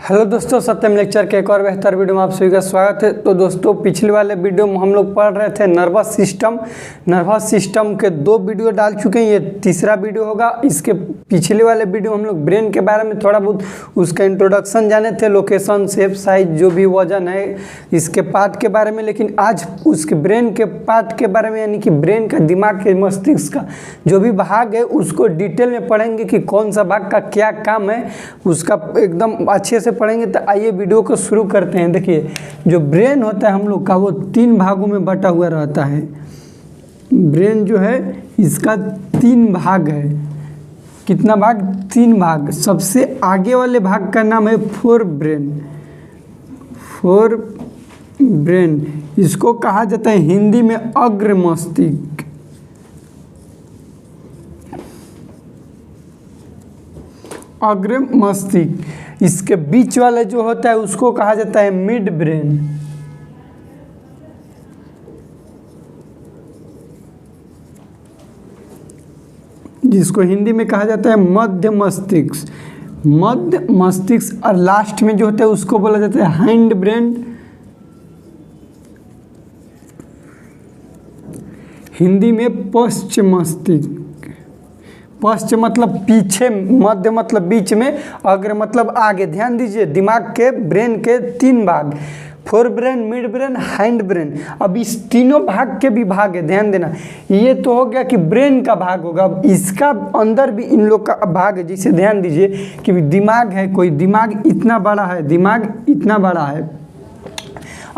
Hello दोस्तों, सत्यम lecture के एक और बेहतर वीडियो में आप सभी का स्वागत है। तो दोस्तों, पिछले वाले वीडियो में हम लोग पढ़ रहे थे नर्वस सिस्टम के 2 वीडियो डाल चुके हैं। ये तीसरा वीडियो होगा। इसके पिछले वाले वीडियो हम लोग ब्रेन के बारे में थोड़ा बहुत उसका इंट्रोडक्शन जाने थे, लोकेशन, शेप, साइज, जो भी वजन है इसके पार्ट के बारे में। लेकिन आज उसके ब्रेन के पार्ट के बारे में, यानी कि ब्रेन का, दिमाग के, मस्तिष्क का जो भी भाग है उसको डिटेल में पढ़ेंगे कि कौन सा भाग का क्या काम है, उसका एकदम अच्छे से पढ़ेंगे। तो आइए वीडियो को शुरू करते हैं। देखिए, जो ब्रेन होता है हम लोग का वो 3 भागों में बटा हुआ रहता है। ब्रेन जो है इसका 3 भाग है। कितना भाग? 3 भाग। सबसे आगे वाले भाग का नाम है फोर ब्रेन। इसको कहा जाता है हिंदी में अग्र मस्तिष्क। अग्र मस्तिष्क। इसके बीच वाले जो होता है उसको कहा जाता है मिड ब्रेन। जिसको हिंदी में कहा जाता है मध्य मस्तिष्क। और लास्ट में जो होता है उसको बोला जाता है हाइंड ब्रेन। हिंदी में पश्च मस्तिष्क। पश्च मतलब पीछे, मध्य मतलब बीच में, अग्र मतलब आगे। ध्यान दीजिए, दिमाग के, ब्रेन के 3 भाग, fore brain, mid brain, hind brain. अब इस तीनों भाग के भी भाग है, ध्यान देना। ये तो हो गया कि ब्रेन का भाग होगा। अब इसका अंदर भी इन लोग का भाग है। जैसे ध्यान दीजिए कि दिमाग है, कोई दिमाग इतना बड़ा है, दिमाग इतना बड़ा है।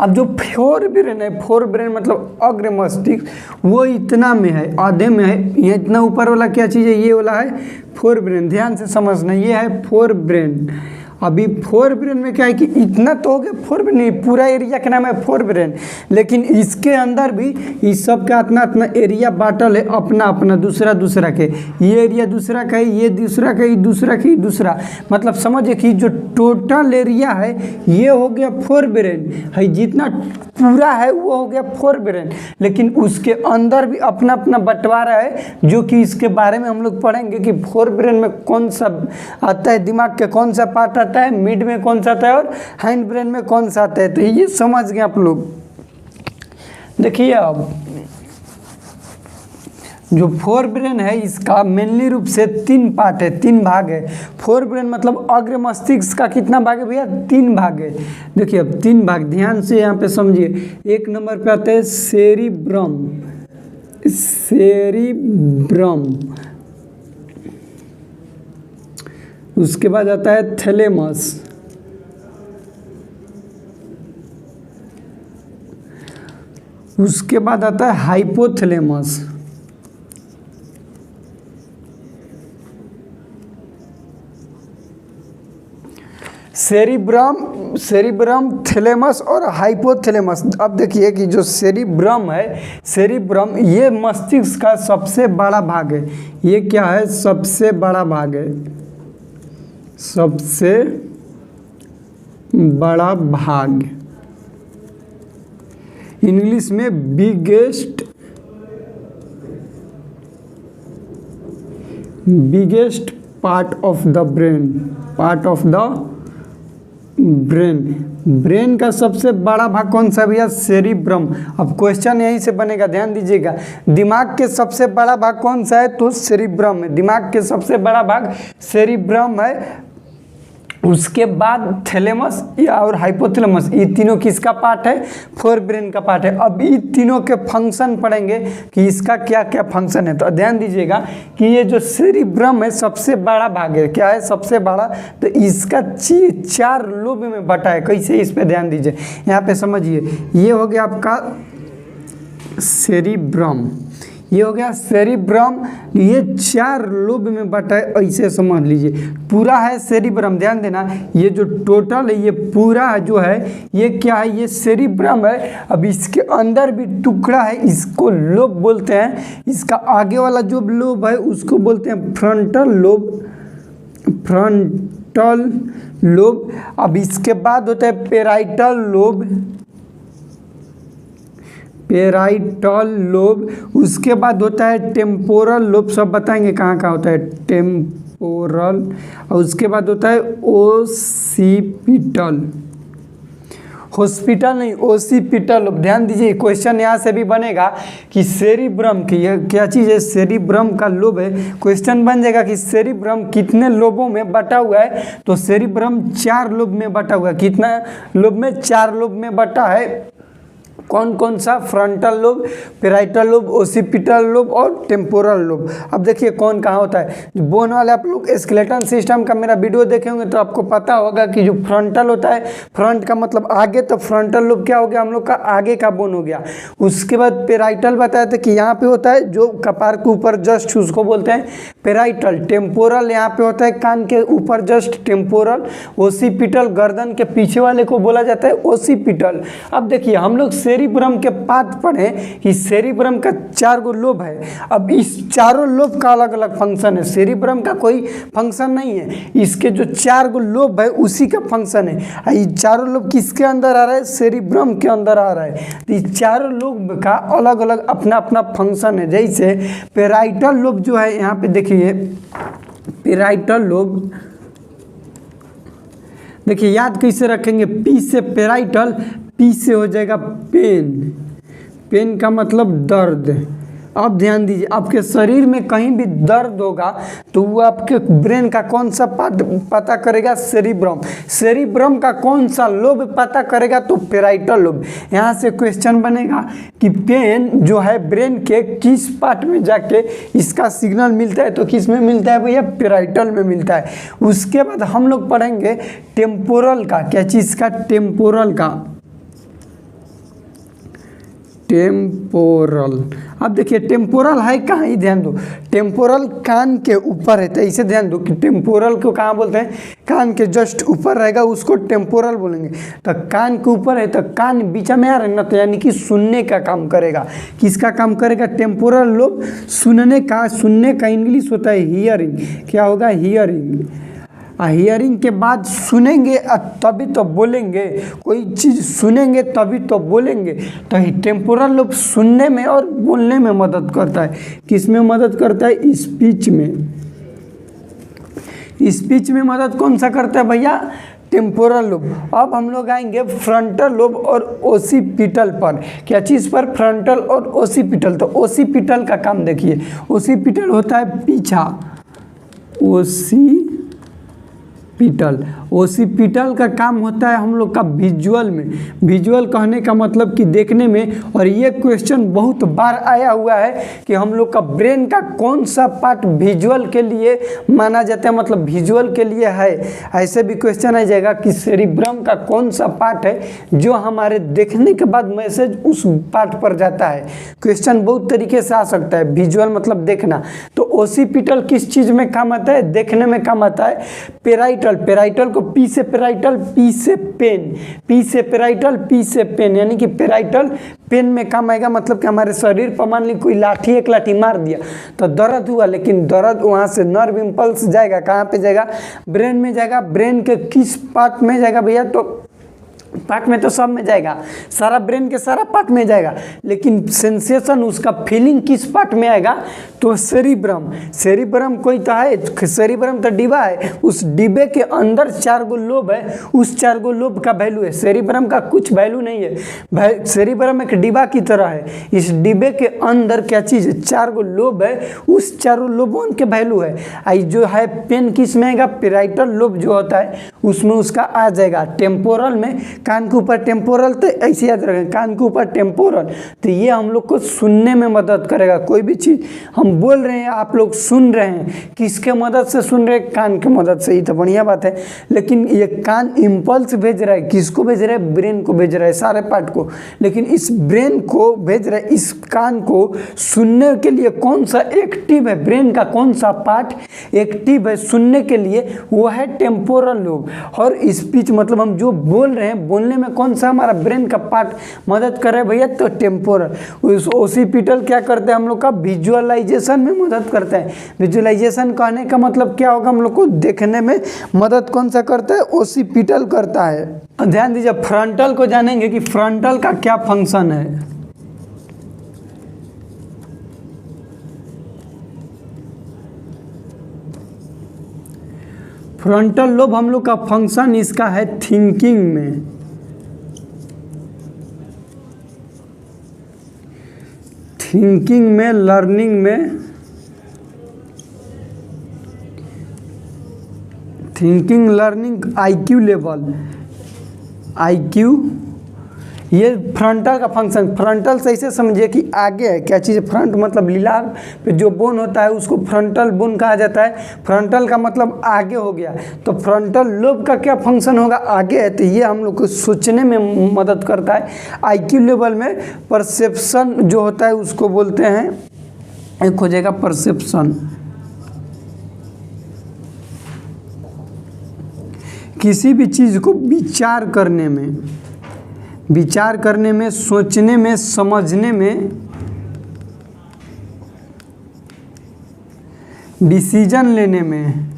अब जो फोर ब्रेन मतलब अग्र मस्तिष्क, वो इतना में है, आधे में है। ये इतना ऊपर वाला क्या चीज़ है? ये वाला है फोर ब्रेन। ध्यान से समझना, ये है फोर ब्रेन। अभी फोर ब्रेन में क्या है कि इतना तो हो गया फोर ब्रेन, पूरा एरिया का नाम है फोर ब्रेन। लेकिन इसके अंदर भी इस सब का अपना एरिया बाटल है, अपना दूसरा के। ये एरिया दूसरा का है, ये दूसरा का, ये दूसरा का, ये दूसरा। मतलब समझिए कि जो टोटल एरिया है ये हो गया फोर ब्रेन है। जितना पूरा है वो हो गया फोर ब्रेन। लेकिन उसके अंदर भी अपना बंटवारा है, जो कि इसके बारे में हम लोग पढ़ेंगे कि फोर ब्रेन में कौन सा आता है, दिमाग के कौन सा पार्ट आता है, मिड में कौन सा आता है और हैंड ब्रेन में कौन सा आता है। तो ये समझ गए आप लोग। देखिए, अब जो फोर ब्रेन है इसका मेनली रूप से 3 पार्ट है, 3 भाग है। फोर ब्रेन मतलब अग्र मस्तिष्क का कितना भाग है भैया? 3 भाग है। देखिए, अब 3 भाग ध्यान से यहाँ पे समझिए। 1 नंबर पे आता है सेरिब्रम। उसके बाद आता है थैलेमस। उसके बाद आता है हाइपोथैलेमस। सेरिब्रम, थैलेमस और हाइपोथैलेमस। अब देखिए कि जो सेरिब्रम ये मस्तिष्क का सबसे बड़ा भाग है। ये क्या है? सबसे बड़ा भाग है, सबसे बड़ा भाग। इंग्लिश में biggest part of the brain का सबसे बड़ा भाग कौन सा भैया? सेरिब्रम। अब क्वेश्चन यहीं से बनेगा, ध्यान दीजिएगा। दिमाग के सबसे बड़ा भाग कौन सा है? तो सेरिब्रम है। दिमाग के सबसे बड़ा भाग सेरिब्रम है। उसके बाद थैलेमस या और हाइपोथैलेमस, ये तीनों किसका पार्ट है? फोर ब्रेन का पार्ट है। अब ये तीनों के फंक्शन पढ़ेंगे कि इसका क्या क्या फंक्शन है। तो ध्यान दीजिएगा कि ये जो सेरिब्रम है सबसे बड़ा भाग है। क्या है? सबसे बड़ा। तो इसका 4 लोब में बटा है। कैसे? इस पे ध्यान दीजिए, यहाँ पे समझिए। ये हो गया आपका सेरिब्रम, ये हो गया सेरिब्रम। ये 4 लोब में बटा है, ऐसे समझ लीजिए। पूरा है सेरिब्रम, ध्यान देना। ये जो टोटल है ये पूरा जो है ये क्या है? ये सेरिब्रम है। अब इसके अंदर भी टुकड़ा है, इसको लोब बोलते हैं। इसका आगे वाला जो लोब है उसको बोलते हैं फ्रंटल लोब। अब इसके बाद होता है पेराइटल लोब। उसके बाद होता है टेम्पोरल लोब। सब बताएंगे कहाँ कहाँ होता है। टेम्पोरल और उसके बाद होता है ओसिपिटल। हॉस्पिटल नहीं, ओसिपिटल। ध्यान दीजिए, क्वेश्चन यहाँ से भी बनेगा कि सेरिब्रम की यह क्या चीज़ है, सेरिब्रम का लोब है। क्वेश्चन बन जाएगा कि सेरिब्रम कितने लोबों में बटा हुआ है, तो सेरिब्रम 4 लोब में बटा हुआ है। कितना लोब में? 4 लोब में बटा है। कौन कौन सा? Frontal lobe, parietal lobe, occipital lobe और टेम्पोरल लोब। अब देखिए कौन कहाँ होता है। जो बोन वाले आप लोग स्केलेटन सिस्टम का मेरा वीडियो देखे होंगे तो आपको पता होगा कि जो फ्रंटल होता है, फ्रंट का मतलब आगे, तो फ्रंटल लोब क्या हो गया हम लोग का? आगे का बोन हो गया। उसके बाद पेराइटल बताया था कि यहाँ पे होता है जो कपार के ऊपर जस्ट, उसको बोलते हैं पेराइटल। टेम्पोरल यहाँ पे होता है कान के ऊपर जस्ट, टेम्पोरल। ओसिपिटल गर्दन के पीछे वाले को बोला जाता है ओसिपिटल। अब देखिए हम लोग सेरिब्रम के पाठ पढ़े कि सेरिब्रम का 4 गो लोब है। अब इस चारों लोब का अलग अलग फंक्शन है। सेरिब्रम का कोई फंक्शन नहीं है, इसके जो 4 गो लोब है उसी का फंक्शन है। ये चारों लोब किसके अंदर आ रहा है? सेरिब्रम के अंदर आ रहा है। तो इस चारों लोब का अलग अलग अपना अपना फंक्शन है। जैसे पेराइटल लोब जो है, यहाँ पे देखिए पेराइटल लोब, देखिए याद कैसे रखेंगे? पी से पेराइटल, पी से हो जाएगा पेन। पेन का मतलब दर्द। अब ध्यान दीजिए, आपके शरीर में कहीं भी दर्द होगा तो वो आपके ब्रेन का कौन सा पार्ट पता करेगा? सेरिब्रम। सेरिब्रम का कौन सा लोब पता करेगा? तो पेराइटल लोब। यहाँ से क्वेश्चन बनेगा कि पेन जो है ब्रेन के किस पार्ट में जाके इसका सिग्नल मिलता है? तो किस में मिलता है भैया? पेराइटल में मिलता है। उसके बाद हम लोग पढ़ेंगे टेम्पोरल का। क्या चीज़ का? टेम्पोरल का। टेम्पोरल। अब देखिए टेम्पोरल है कहाँ, ही ध्यान दो। टेम्पोरल कान के ऊपर है, तो इसे ध्यान दो कि टेम्पोरल को कहाँ बोलते हैं? कान के जस्ट ऊपर रहेगा, उसको टेम्पोरल बोलेंगे। तो कान के ऊपर है तो कान बीच में आ रहा है ना, तो यानी कि सुनने का काम करेगा। किसका काम करेगा? टेम्पोरल लोब सुनने का। सुनने का इंग्लिश होता है हियरिंग। क्या होगा? हियरिंग। हियरिंग के बाद सुनेंगे तभी तो बोलेंगे। कोई चीज़ सुनेंगे तभी तो बोलेंगे। तो टेम्पोरल लोब सुनने में और बोलने में मदद करता है। किस में मदद करता है? स्पीच में। स्पीच में मदद कौन सा करता है भैया? Temporal lobe. अब हम लोग आएंगे फ्रंटल लोब और ओसिपिटल पर। क्या चीज़ पर? फ्रंटल और ओसिपिटल। तो ओसिपिटल का काम देखिए, ओसिपिटल होता है पीछा। ओसिपिटल का काम होता है हम लोग का विजुअल में। विजुअल कहने का मतलब कि देखने में। और ये क्वेश्चन बहुत बार आया हुआ है कि हम लोग का ब्रेन का कौन सा पार्ट विजुअल के लिए माना जाता है, मतलब विजुअल के लिए है। ऐसे भी क्वेश्चन आ जाएगा कि सेरिब्रम का कौन सा पार्ट है जो हमारे देखने के बाद मैसेज उस पार्ट पर जाता है। क्वेश्चन बहुत तरीके से आ सकता है। विजुअल मतलब देखना। तो ओसिपिटल किस चीज़ में काम आता है? देखने में काम आता है। पेराइटल, पेराइटल को पी से पेराइटल, पी से पेन, पी से पेराइटल, पी से पेन, यानी कि पेराइटल पेन में काम आएगा। मतलब कि हमारे शरीर पर मान ली कोई लाठी, एक लाठी मार दिया तो दर्द हुआ, लेकिन दर्द वहाँ से नर्व इम्पल्स जाएगा, कहाँ पे जाएगा? ब्रेन में जाएगा। ब्रेन के किस पार्ट में जाएगा भैया? तो पार्ट में तो सब में जाएगा, सारा ब्रेन के सारा पार्ट में जाएगा, लेकिन सेंसेशन उसका फीलिंग किस पार्ट में आएगा? तो सेरिब्रम। सेरिब्रम कोई तो है, सेरिब्रम तो डिब्बा है, उस डिब्बे के अंदर 4 गो लोब है, उस 4 गो लोब का वैल्यू है। सेरिब्रम का कुछ वैल्यू नहीं है। सेरिब्रम एक डिब्बा की तरह है। इस डिब्बे के अंदर क्या चीज़ है? 4 गो लोब है, उस चारों लोबों के वैल्यू है। आई जो है पेन किस में आएगा? पेराइटल लोब जो होता है उसमें उसका आ जाएगा। टेम्पोरल में, कान के ऊपर टेम्पोरल, तो ऐसे याद रखें कान के ऊपर टेम्पोरल। तो ये हम लोग को सुनने में मदद करेगा। कोई भी चीज़ हम बोल रहे हैं, आप लोग सुन रहे हैं, किसके मदद से सुन रहे हैं? कान की मदद से। ही तो बढ़िया बात है। लेकिन ये कान इम्पल्स भेज रहा है, किसको भेज रहा है? ब्रेन को भेज रहा है, सारे पार्ट को। लेकिन इस ब्रेन को भेज रहा है, इस कान को सुनने के लिए कौन सा एक्टिव है? ब्रेन का कौन सा पार्ट एक्टिव है सुनने के लिए? वो है टेम्पोरल लोब। और स्पीच मतलब हम जो बोल रहे हैं, बोलने में कौन सा हमारा ब्रेन का पार्ट मदद कर रहा है भैया? तो टेम्पोरल। उस ओसिपिटल क्या करते हैं हम लोग का? विजुअलाइजेशन में मदद करते हैं। विजुअलाइजेशन कहने का मतलब क्या होगा? हम लोग को देखने में मदद कौन सा करता है? ओसिपिटल करता है। ध्यान दीजिए, फ्रंटल को जानेंगे कि फ्रंटल का क्या फंक्शन है। फ्रंटल लोब हम लोग का फंक्शन इसका है थिंकिंग में, थिंकिंग में, लर्निंग में, thinking, learning, IQ level, IQ, ये फ्रंटल का फंक्शन। फ्रंटल से इसे समझिए कि आगे है क्या चीज़। फ्रंट मतलब लीलार पे जो बोन होता है उसको फ्रंटल बोन कहा जाता है। फ्रंटल का मतलब आगे हो गया, तो फ्रंटल लोब का क्या फंक्शन होगा, आगे है, तो ये हम लोग को सोचने में मदद करता है। आईक्यू लेवल में परसेप्शन जो होता है उसको बोलते हैं, एक हो जाएगा परसेप्शन। किसी भी चीज़ को विचार करने में, विचार करने में, सोचने में, समझने में, डिसीजन लेने में,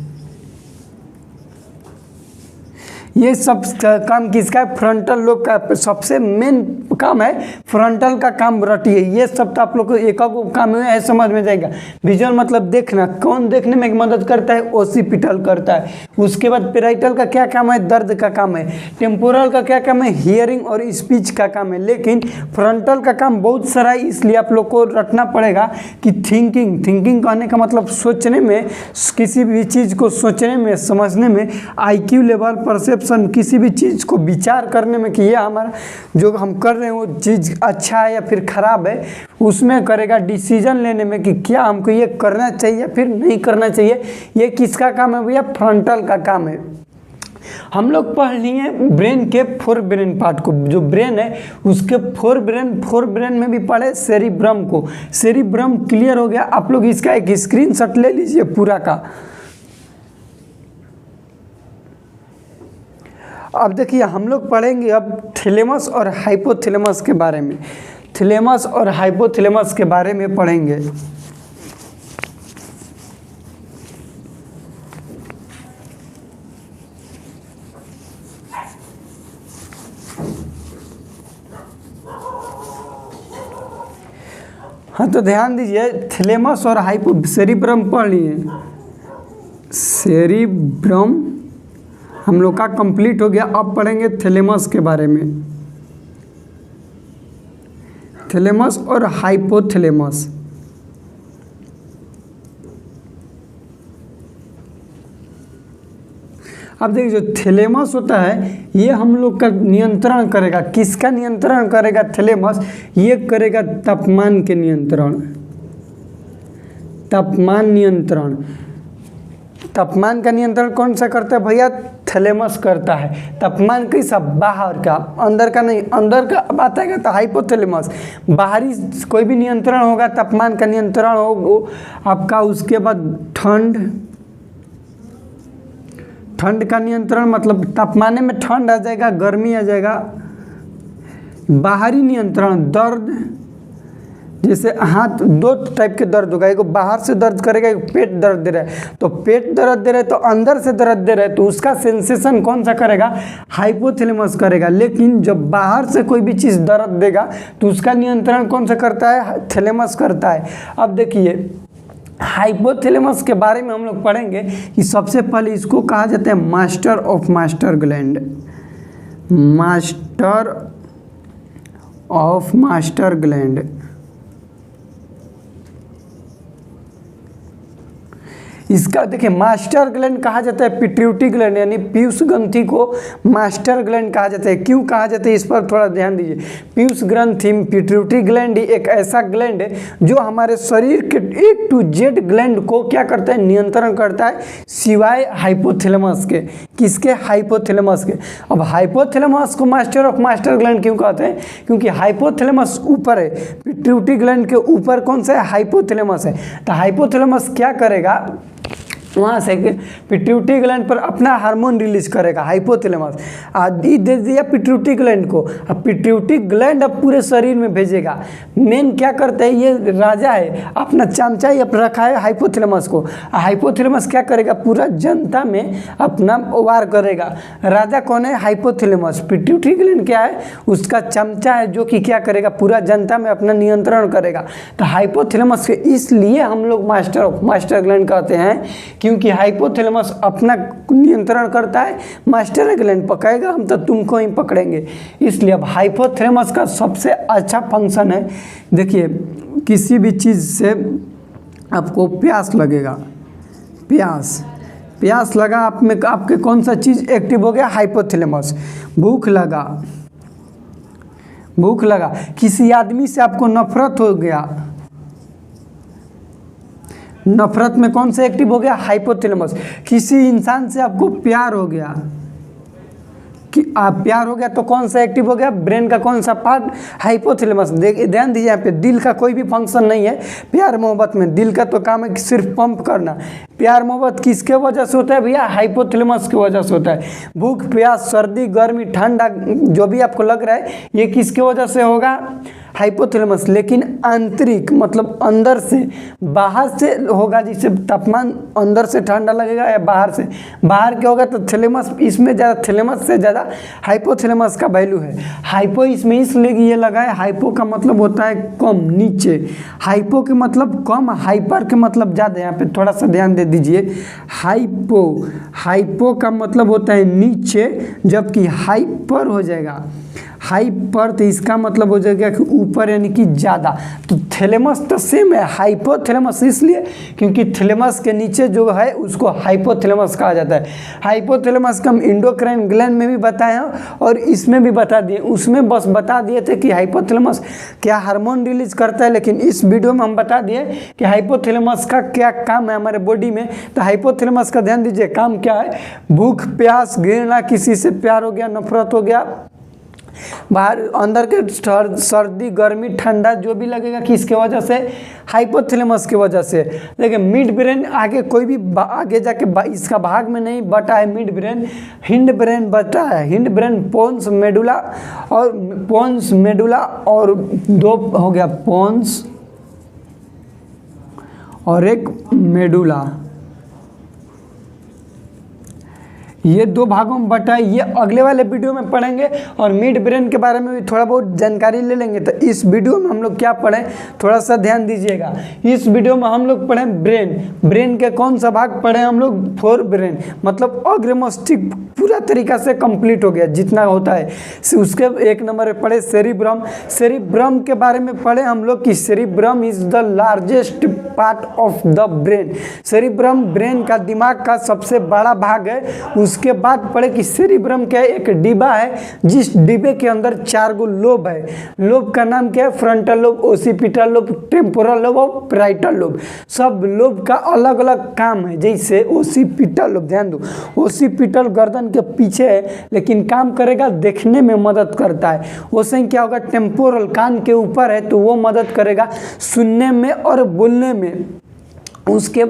ये सब काम किसका है, फ्रंटल लोब का। सबसे मेन काम है फ्रंटल का काम रटिए। ये सब तो आप लोग को एक काम है समझ में जाएगा। विजुअल मतलब देखना, कौन देखने में मदद करता है, ओसिपिटल करता है। उसके बाद पेराइटल का क्या काम है, दर्द का काम है। टेम्पोरल का क्या काम है, हियरिंग और स्पीच का काम है। लेकिन फ्रंटल का काम बहुत सारा है, इसलिए आप लोग को रटना पड़ेगा कि थिंकिंग, थिंकिंग कहने का मतलब सोचने में, किसी भी चीज़ को सोचने में, समझने में। आईक्यू लेवल परसेप्शन, किसी भी चीज़ को विचार करने में कि ये हमारा जो हम कर रहे हैं वो चीज़ अच्छा है या फिर ख़राब है, उसमें करेगा। डिसीजन लेने में कि क्या हमको ये करना चाहिए या फिर नहीं करना चाहिए, ये किसका काम है भैया, फ्रंटल का काम है। हम लोग पढ़ लिए ब्रेन के 4 ब्रेन पार्ट को, जो ब्रेन है उसके 4 ब्रेन में भी पढ़े सेरिब्रम को। सेरिब्रम क्लियर हो गया। आप लोग इसका एक स्क्रीनशॉट ले लीजिए पूरा का। अब देखिए हम लोग पढ़ेंगे अब थैलेमस और हाइपोथैलेमस के बारे में। थैलेमस और हाइपोथैलेमस के बारे में पढ़ेंगे। हाँ तो ध्यान दीजिए, थैलेमस और सेरिब्रम पढ़ लिए। सेरिब्रम हम लोग का कंप्लीट हो गया। अब पढ़ेंगे थैलेमस के बारे में, थैलेमस और हाइपोथैलेमस। अब देखिए जो थैलेमस होता है ये हम लोग का नियंत्रण करेगा। किसका नियंत्रण करेगा थैलेमस, ये करेगा तापमान के नियंत्रण, तापमान नियंत्रण। तापमान का नियंत्रण कौन सा करता है भैया, थैलेमस करता है। तापमान कैसा, बाहर का, अंदर का नहीं। अंदर का बात आएगा तो हाइपोथैलेमस। बाहरी कोई भी नियंत्रण होगा, तापमान का नियंत्रण हो आपका। उसके बाद ठंड का नियंत्रण, मतलब तापमान में ठंड आ जाएगा, गर्मी आ जाएगा। बाहरी नियंत्रण, दर्द, जैसे हाथ 2 टाइप के दर्द होगा, एक बाहर से दर्द करेगा, एक पेट दर्द दे रहा है। तो पेट दर्द दे रहा है तो अंदर से दर्द दे रहा है, तो उसका सेंसेशन कौन सा करेगा, हाइपोथैलेमस करेगा। लेकिन जब बाहर से कोई भी चीज़ दर्द देगा तो उसका नियंत्रण कौन सा करता है, थैलेमस करता है। अब देखिए हाइपोथैलेमस के बारे में हम लोग पढ़ेंगे कि सबसे पहले इसको कहा जाता है master of master gland, master of master gland. इसका देखिए मास्टर ग्लैंड कहा जाता है पिट्यूटरी ग्लैंड, यानी पीयूष ग्रंथि को मास्टर ग्लैंड कहा जाता है। क्यों कहा जाता है इस पर थोड़ा ध्यान दीजिए। पीयूष ग्रंथि, पिट्यूटरी ग्लैंड एक ऐसा ग्लैंड है जो हमारे शरीर के A to Z ग्लैंड को क्या करता है, नियंत्रण करता है, सिवाय हाइपोथैलेमस के। किसके, हाइपोथैलेमस के। अब हाइपोथैलेमस को मास्टर ऑफ मास्टर ग्लैंड क्यों कहते हैं, क्योंकि हाइपोथैलेमस ऊपर है, पिट्यूटरी ग्लैंड के ऊपर कौन सा है, हाइपोथैलेमस है। तो हाइपोथैलेमस क्या करेगा, वहाँ से पिट्यूटरी ग्लैंड पर अपना हार्मोन रिलीज करेगा हाइपोथैलेमस। आदि दे दिया पिट्यूटरी ग्लैंड को। अब पिट्यूटरी ग्लैंड अब पूरे शरीर में भेजेगा। मेन क्या करता है, ये राजा है, अपना चमचा ही रखा है हाइपोथैलेमस को। हाइपोथैलेमस क्या करेगा, पूरा जनता में अपना वार करेगा। राजा कौन है, हाइपोथैलेमस। पिट्यूटरी ग्लैंड क्या है, उसका चमचा है जो कि क्या करेगा, पूरा जनता में अपना नियंत्रण करेगा। तो हाइपोथैलेमस के इसलिए हम लोग मास्टर ऑफ मास्टर ग्लैंड कहते हैं क्योंकि हाइपोथैलेमस अपना नियंत्रण करता है, मास्टर ग्लैंड पकड़ेगा हम तो तुमको ही पकड़ेंगे। इसलिए अब हाइपोथैलेमस का सबसे अच्छा फंक्शन है, देखिए किसी भी चीज़ से आपको प्यास लगेगा, प्यास लगा आप में, आपके कौन सा चीज़ एक्टिव हो गया, हाइपोथैलेमस। भूख लगा, किसी आदमी से आपको नफरत हो गया, नफरत में कौन सा एक्टिव हो गया, हाइपोथैलेमस। किसी इंसान से आपको प्यार हो गया, कि आप प्यार हो गया तो कौन सा एक्टिव हो गया, ब्रेन का कौन सा पार्ट, हाइपोथैलेमस। ध्यान दीजिए यहाँ पे दिल का कोई भी फंक्शन नहीं है प्यार मोहब्बत में, दिल का तो काम है कि सिर्फ पंप करना। प्यार मोहब्बत किसके वजह से होता है भैया, हाइपोथैलेमस की वजह से होता है। भूख प्यास सर्दी गर्मी ठंडा जो भी आपको लग रहा है ये किसके वजह से होगा, हाइपोथैलेमस। लेकिन आंतरिक मतलब अंदर से, बाहर से होगा, जिससे तापमान अंदर से ठंडा लगेगा, या बाहर से, बाहर क्या होगा तो थैलेमस, इसमें ज़्यादा थैलेमस से ज़्यादा हाइपोथैलेमस का वैल्यू है। हाइपो इसमें इसलिए ये लगा है, हाइपो का मतलब होता है कम, नीचे। हाइपो के मतलब कम, हाइपर के मतलब ज़्यादा। यहाँ पे थोड़ा सा ध्यान दे दीजिए, हाइपो का मतलब होता है नीचे, जबकि हाइपर हो जाएगा, हाइपर तो इसका मतलब हो जाएगा कि ऊपर यानी कि ज़्यादा। तो थैलेमस तो सेम है, हाइपोथैलेमस इसलिए क्योंकि थैलेमस के नीचे जो है उसको हाइपोथैलेमस कहा जाता है। हाइपोथैलेमस का हम इंडोक्राइन ग्लैंड में भी बताए हैं और इसमें भी बता दिए। उसमें बस बता दिए थे कि हाइपोथैलेमस क्या हार्मोन रिलीज करता है, लेकिन इस वीडियो में हम बता दिए कि हाइपोथैलेमस का क्या काम है हमारे बॉडी में। तो हाइपोथैलेमस का ध्यान दीजिए काम क्या है, भूख प्यास घृणा, किसी से प्यार हो गया, नफरत हो गया, बाहर अंदर के सर्दी गर्मी ठंडा जो भी लगेगा किसके वजह से, हाइपोथैलेमस की वजह से। देखिए मिड ब्रेन आगे कोई भी आगे जाके इसका भाग में नहीं बटा है, मिड ब्रेन हिंड ब्रेन बटा है। हिंड ब्रेन पोन्स मेडुला और दो हो गया, पोन्स और एक मेडुला, ये दो भागों में बटा है। ये अगले वाले वीडियो में पढ़ेंगे और मिड ब्रेन के बारे में भी थोड़ा बहुत जानकारी ले लेंगे। तो इस वीडियो में हम लोग क्या पढ़ें, थोड़ा सा ध्यान दीजिएगा। इस वीडियो में हम लोग पढ़ें ब्रेन के कौन सा भाग पढ़े हम लोग, फोर ब्रेन, मतलब अग्र मस्तिष्क पूरा तरीका से कंप्लीट हो गया जितना होता है। उसके एक नंबर पे पढ़े सेरिब्रम के बारे में पढ़े हम लोग कि cerebrum is the largest part of the brain. Cerebrum brain का दिमाग का सबसे बड़ा भाग है। उसके बाद पढ़े कि सेरिब्रम क्या है, एक डिब्बा है जिस डिब्बे के अंदर 4 गो लोब है। लोब का नाम क्या है, frontal lobe, occipital lobe, temporal lobe और पैराइटल लोब। सब लोब का अलग अलग काम है। जैसे ओसिपिटल लोब, ध्यान दो, ओसिपिटल गर्दन के पीछे है लेकिन काम करेगा देखने में मदद करता है। वैसे क्या होगा, टेम्पोरल कान के ऊपर है तो वो मदद करेगा सुनने में और बोलने में। उसके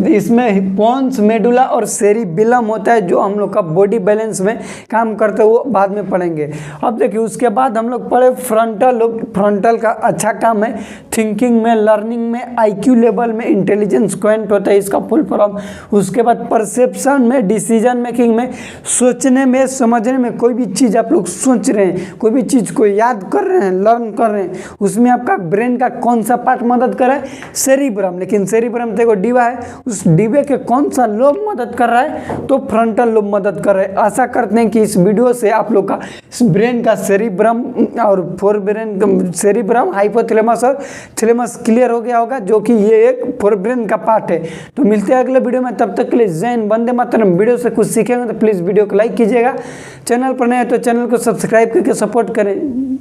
इसमें पोन्स मेडुला और सेरिबिलम होता है जो हम लोग का बॉडी बैलेंस में काम करते हैं, वो बाद में पढ़ेंगे। अब देखिए उसके बाद हम लोग पढ़े फ्रंटल लोब। फ्रंटल का अच्छा काम है थिंकिंग में, लर्निंग में, आईक्यू लेवल में, इंटेलिजेंस क्वेंट होता है इसका फुल फॉर्म। उसके बाद परसेप्शन में, डिसीजन मेकिंग में, सोचने में, समझने में। कोई भी चीज़ आप लोग सोच रहे हैं, कोई भी चीज़ को याद कर रहे हैं, लर्न कर रहे हैं, उसमें आपका ब्रेन का कौन सा पार्ट मदद कर रहा है, सेरिब्रम। लेकिन सेरिब्रम देखो डिब्बा है, उस डिब्बे के कौन सा लोब मदद कर रहा है, तो फ्रंटल लोब मदद कर रहा है। आशा करते हैं कि इस वीडियो से आप लोग का ब्रेन का सेरिब्रम और फोर ब्रेन, सेरिब्रम, हाइपोथैलेमस और थैलेमस क्लियर हो गया होगा, जो कि ये एक फोर ब्रेन का पार्ट है। तो मिलते हैं अगले वीडियो में, तब तक के लिए जय हिंद, वंदे मातरम। वीडियो से कुछ सीखेंगे तो प्लीज़ वीडियो को लाइक कीजिएगा, चैनल पर नए हैं तो चैनल को सब्सक्राइब करके सपोर्ट करें।